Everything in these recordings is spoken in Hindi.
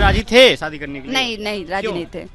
राजी थे शादी करने के लिए? नहीं नहीं, राजी नहीं थे।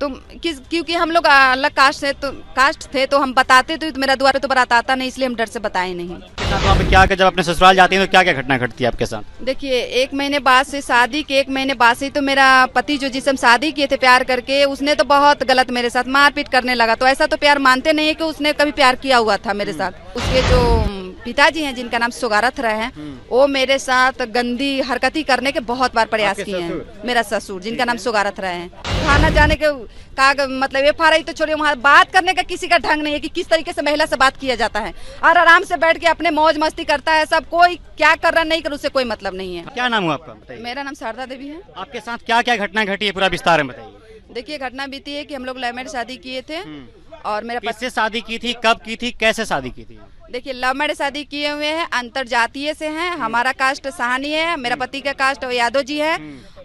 तो क्योंकि हम लोग अलग कास्ट थे तो हम बताते तो मेरा द्वार तो बारात आता नहीं, इसलिए हम डर से बताए नहीं। वहाँ पे क्या जब अपने ससुराल जाती हैं तो क्या क्या घटना घटती है आपके साथ? देखिए, 1 महीने बाद से शादी के 1 महीने बाद से तो मेरा पति जो जिससे हम शादी किए थे प्यार करके, उसने तो बहुत गलत मेरे साथ मारपीट करने लगा। तो ऐसा तो प्यार मानते नहीं है कि उसने कभी प्यार किया हुआ था मेरे साथ। उसके जो पिताजी हैं जिनका नाम सुगारथ रहे हैं, वो मेरे साथ गंदी हरकती करने के बहुत बार प्रयास किए हैं। मेरा ससुर जिनका नाम सुगारथ रहे हैं, थाना जाने के मतलब FRI तो छोड़िए, वहाँ बात करने का किसी का ढंग नहीं है कि किस तरीके से महिला से बात किया जाता है। और आराम से बैठ के अपने मौज मस्ती करता है सब, कोई क्या कर रहा नहीं कर उससे कोई मतलब नहीं है। क्या नाम हुआ आपका, बताइए? मेरा नाम शारदा देवी है। आपके साथ क्या क्या घटना घटी है, पूरा विस्तार में बताइए। देखिए, घटना बीती है कि हम लोग लव मैरिज शादी किए थे और मेरा किससे शादी की थी, कब की थी, कैसे शादी की थी? देखिए, लव मैरिज शादी किए हुए हैं, अंतर जातीय से हैं। हमारा कास्ट सहानी है, मेरा पति का कास्ट यादव जी है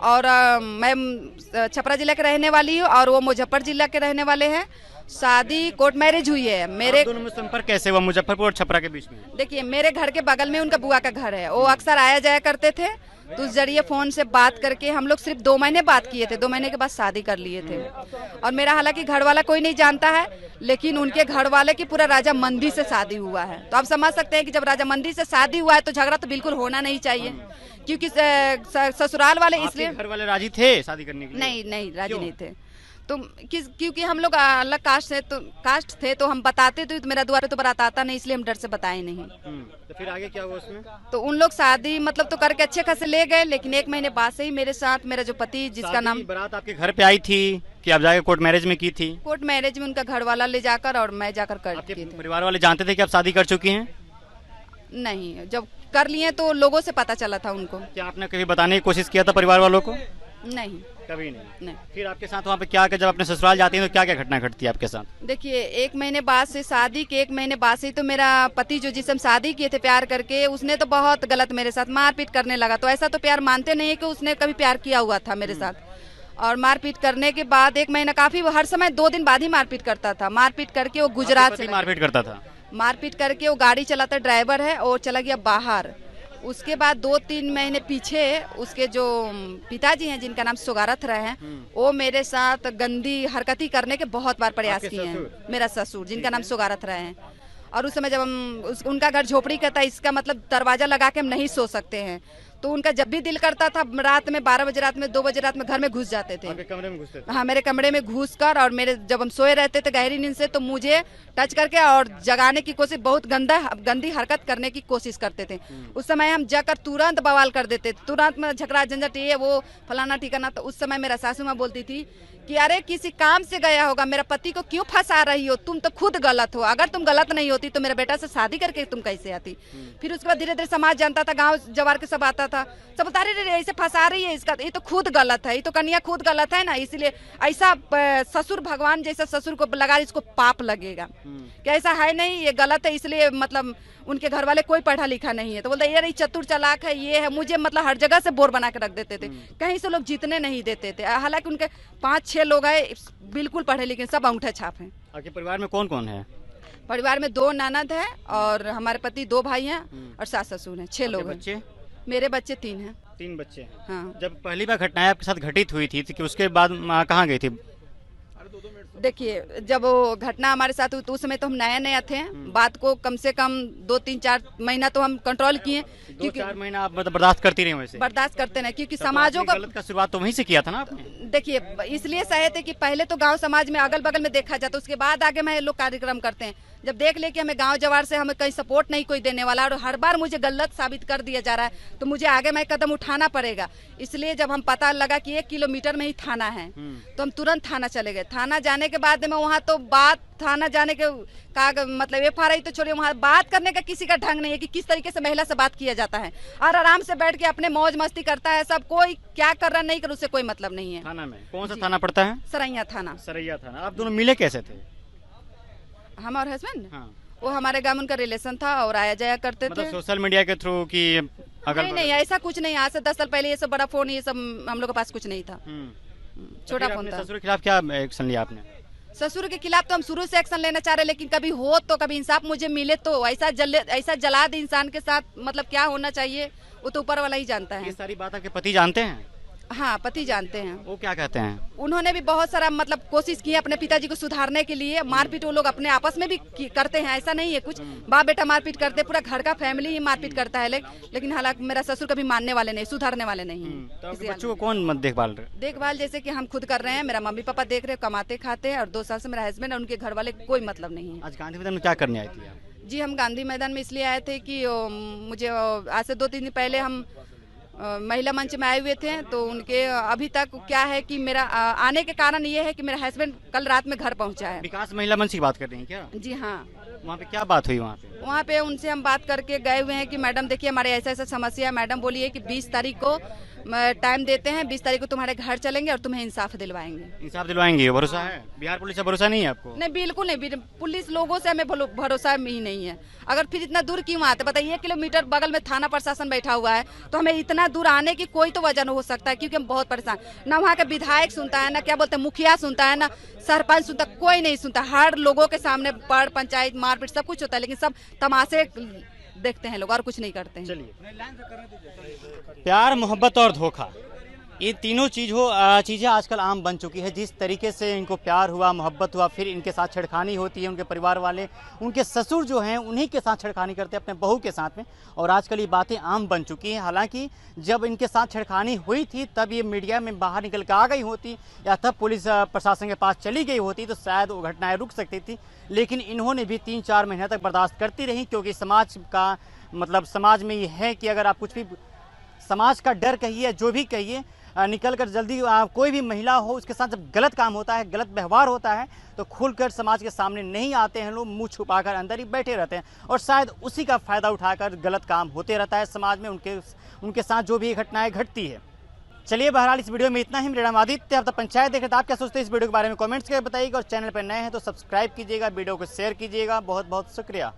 और मैं छपरा जिला के रहने वाली हूँ और वो मुजफ्फर जिला के रहने वाले हैं। शादी कोर्ट मैरिज हुई है। मेरे दोनों में संपर्क कैसे हुआ, मुजफ्फरपुर और छपरा के बीच में? देखिए, मेरे घर के बगल में उनका बुआ का घर है, वो अक्सर आया जाया करते थे। तो उस जरिए फोन से बात करके हम लोग सिर्फ 2 महीने बात किए थे, 2 महीने के बाद शादी कर लिए थे। और मेरा हालांकि घर वाला कोई नहीं जानता है, लेकिन उनके घर वाले की पूरा राजा मंदी से शादी हुआ है। तो आप समझ सकते हैं कि जब राजा मंदी से शादी हुआ है तो झगड़ा तो बिल्कुल होना नहीं चाहिए, क्योंकि ससुराल वाले इसलिए घर वाले राजी थे शादी करने के लिए? नहीं नहीं, राजी नहीं थे। तो क्योंकि हम लोग अलग कास्ट थे तो हम बताते तो मेरा द्वार तो बारात आता नहीं, इसलिए हम डर से बताए नहीं। तो फिर आगे क्या हुआ उसमें? तो उन लोग शादी मतलब तो करके अच्छे खासे ले गए, लेकिन 1 महीने बाद से ही मेरे साथ मेरा जो पति जिसका नाम बारात आपके घर पे आई थी कि आप जाके कोर्ट मैरिज में की थी? कोर्ट मैरिज में उनका घर वाला ले जाकर और मैं जाकर कर आपके की थी। परिवार वाले जानते थे कि आप शादी कर चुकी हैं? नहीं, जब कर लिए तो लोगों से पता चला था उनको। क्या आपने कभी बताने की कोशिश किया था परिवार वालों को? नहीं, कभी नहीं। नहीं। फिर आपके साथ वहाँ पे क्या जब अपने ससुराल जाती हैं तो क्या क्या घटना घटती है आपके साथ? देखिए, 1 महीने बाद से शादी के 1 महीने बाद से तो मेरा पति जो जिससे हम शादी किए थे प्यार करके, उसने तो बहुत गलत मेरे साथ मारपीट करने लगा। तो ऐसा तो प्यार मानते नहीं है कि उसने कभी प्यार किया हुआ था मेरे साथ। और मारपीट करने के बाद 1 महीना काफी, हर समय 2 दिन बाद ही मारपीट करता था। मारपीट करके वो गुजरात से मारपीट करता था। मारपीट करके वो गाड़ी चलाता, ड्राइवर है, और चला गया बाहर। उसके बाद 2-3 महीने पीछे उसके जो पिताजी हैं जिनका नाम सुगारथ रहे हैं, वो मेरे साथ गंदी हरकती करने के बहुत बार प्रयास किए हैं। मेरा ससुर जिनका नाम सुगारथ रहे हैं। और उस समय जब उनका घर झोपड़ी का था, इसका मतलब दरवाजा लगा के हम नहीं सो सकते हैं। तो उनका जब भी दिल करता था रात में 12 बजे रात में 2 बजे रात में घर में घुस जाते थे। कमरे में घुसते थे? हाँ, मेरे कमरे में घुस कर, और मेरे जब हम सोए रहते थे गहरी नींद से, तो मुझे टच करके और जगाने की कोशिश, बहुत गंदी हरकत करने की कोशिश करते थे। उस समय हम जाकर तुरंत बवाल कर देते, तुरंत में झगड़ा झंझट, ये वो फलाना ठिकाना। तो उस समय मेरा सासू माँ बोलती थी कि अरे किसी काम से गया होगा, मेरा पति को क्यों फंसा रही हो, तुम तो खुद गलत हो। अगर तुम गलत नहीं होती तो मेरे बेटा से शादी करके तुम कैसे आती? फिर उसके बाद धीरे धीरे समाज जानता था, गांव जवार के सब आता था, सब बता रहे ऐसे फंसा रही है, इसका ये तो खुद गलत है, ये तो कन्या खुद गलत है ना, इसलिए ऐसा ससुर भगवान जैसा ससुर को लगा, इसको पाप लगेगा। क्या ऐसा है नहीं, ये गलत है, इसलिए मतलब उनके घर वाले कोई पढ़ा लिखा नहीं है। तो बोलते यार ये चतुर चालाक है, ये है, मुझे मतलब हर जगह से बोर बना के रख देते थे। कहीं से लोग जीतने नहीं देते थे। हालांकि उनके 5-6 लोग हैं बिल्कुल पढ़े लिखे, सब अंगूठा छाप हैं। आपके परिवार में कौन कौन है? परिवार में 2 ननद है और हमारे पति 2 भाई हैं और सास ससुर हैं, 6 लोग हैं। मेरे बच्चे 3 हैं। 3 बच्चे हैं। हाँ। जब पहली बार घटनाएं आपके साथ घटित हुई थी कि उसके बाद कहाँ गई थी? देखिए, जब वो घटना हमारे साथ हुई तो उस समय तो हम नया थे। बात को कम से कम 2-3-4 महीना तो हम कंट्रोल किए, क्योंकि 2-4 महीना आप मतलब बर्दाश्त करती रही वैसे? बर्दाश्त करते नहीं, क्योंकि समाजों का गलत का शुरुआत तो वहीं से किया था ना आपने? देखिए, इसलिए सहे थे कि पहले तो गांव समाज में अगल बगल में देखा जाता, उसके बाद आगे में लोग कार्यक्रम करते हैं। जब देख ले कि हमें गांव जवार से हमें कहीं सपोर्ट नहीं कोई देने वाला और हर बार मुझे गलत साबित कर दिया जा रहा है, तो मुझे आगे में कदम उठाना पड़ेगा। इसलिए जब हम पता लगा कि 1 किलोमीटर में ही थाना है, तो हम तुरंत थाना चले गए। थाना जाने के बाद में वहाँ तो बात, थाना जाने के मतलब FRI तो छोड़िए, वहाँ बात करने का किसी का ढंग नहीं है कि किस तरीके से महिला से बात किया जाता है। और आराम से बैठ के अपने मौज मस्ती करता है सब, कोई क्या कर रहा नहीं कर उससे कोई मतलब नहीं है। थाना में कौन सा थाना पड़ता है? सरैया थाना। सरैया थाना। आप दोनों मिले कैसे थे? हम और हस्बैंड? हाँ। वो हमारे गांव उनका रिलेशन था और आया जाया करते मतलब थे। सोशल मीडिया के थ्रू की? नहीं, ऐसा कुछ नहीं। आज से 10 साल पहले ये सब बड़ा फोन, ये सब हम लोग के पास कुछ नहीं था, छोटा फोन था। ससुर के खिलाफ क्या एक्शन लिया आपने? ससुर के खिलाफ तो हम शुरू से एक्शन लेना चाह रहे, लेकिन कभी हो तो कभी इंसाफ मुझे मिले तो। ऐसा जलाद इंसान के साथ मतलब क्या होना चाहिए वो तो ऊपर वाला ही जानता है। ये सारी बात आपके पति जानते हैं? हाँ, पति जानते हैं। वो क्या कहते हैं? उन्होंने भी बहुत सारा मतलब कोशिश की है अपने पिताजी को सुधारने के लिए। मारपीट वो लोग अपने आपस में भी करते हैं, ऐसा नहीं है कुछ बाप बेटा मारपीट करते, पूरा घर का फैमिली ही मारपीट करता है। लेकिन हालांकि मेरा ससुर कभी मानने वाले नहीं, सुधारने वाले नहीं हैं। तो आपके बच्चों को कौन मत देखभाल रहे? देखभाल जैसे कि हम खुद कर रहे हैं, मेरा मम्मी पापा देख रहे हैं, कमाते खाते हैं, और 2 साल से मेरा हस्बैंड और उनके घर वाले कोई मतलब नहीं है। आज गांधी मैदान में क्या करने आई थी आप? जी, हम गांधी मैदान में इसलिए आए थे कि मुझे आज से 2-3 दिन पहले हम महिला मंच में आए हुए थे, तो उनके अभी तक क्या है कि मेरा आने के कारण ये है कि मेरा हस्बैंड कल रात में घर पहुंचा है। विकास महिला मंच की बात कर रही हैं क्या? जी हाँ। वहाँ पे क्या बात हुई? वहाँ पे उनसे हम बात करके गए हुए हैं कि मैडम देखिए हमारे ऐसा ऐसा समस्या है। मैडम बोली है कि 20 तारीख को टाइम देते हैं, 20 तारीख को तुम्हारे घर चलेंगे और तुम्हें इंसाफ दिलवाएंगे। इंसाफ दिलवाएंगे, भरोसा है? बिहार पुलिस से भरोसा नहीं है आपको? नहीं, बिल्कुल नहीं। पुलिस लोगों से हमें भरोसा ही नहीं है। अगर फिर इतना दूर क्यों आते? बताइए, 1 किलोमीटर बगल में थाना प्रशासन बैठा हुआ है, तो हमें इतना दूर आने की कोई तो वजह हो सकता है, क्योंकि हम बहुत परेशान। ना वहाँ का विधायक सुनता है, ना क्या बोलते हैं मुखिया सुनता है, ना सरपंच सुनता, कोई नहीं सुनता। हर लोगों के सामने पड़ पंचायत मारपीट सब कुछ होता है, लेकिन सब तमाशे देखते हैं लोग और कुछ नहीं करते हैं। चलिए, प्यार मोहब्बत और धोखा, ये तीनों चीज़ें आजकल आम बन चुकी है। जिस तरीके से इनको प्यार हुआ, मोहब्बत हुआ, फिर इनके साथ छेड़खानी होती है। उनके परिवार वाले, उनके ससुर जो हैं उन्हीं के साथ छेड़खानी करते हैं अपने बहू के साथ में, और आजकल ये बातें आम बन चुकी हैं। हालांकि जब इनके साथ छेड़खानी हुई थी तब ये मीडिया में बाहर निकल कर आ गई होती या तब पुलिस प्रशासन के पास चली गई होती तो शायद वो घटनाएँ रुक सकती थी, लेकिन इन्होंने भी 3-4 महीने तक बर्दाश्त करती रही, क्योंकि समाज का मतलब समाज में ये है कि अगर आप कुछ भी, समाज का डर कहिए, जो भी कहिए, निकल कर जल्दी कोई भी महिला हो उसके साथ जब गलत काम होता है, गलत व्यवहार होता है, तो खुलकर समाज के सामने नहीं आते हैं लोग, मुंह छुपाकर अंदर ही बैठे रहते हैं, और शायद उसी का फ़ायदा उठाकर गलत काम होते रहता है समाज में, उनके साथ जो भी घटनाएं घटती है। चलिए, बहरहाल इस वीडियो में इतना ही। मेरा नाम आदित्य, आप पंचायत देख रहे थे। आप क्या सोचते हैं इस वीडियो के बारे में कमेंट्स करके बताइएगा, और चैनल पर नए हैं तो सब्सक्राइब कीजिएगा, वीडियो को शेयर कीजिएगा। बहुत बहुत शुक्रिया।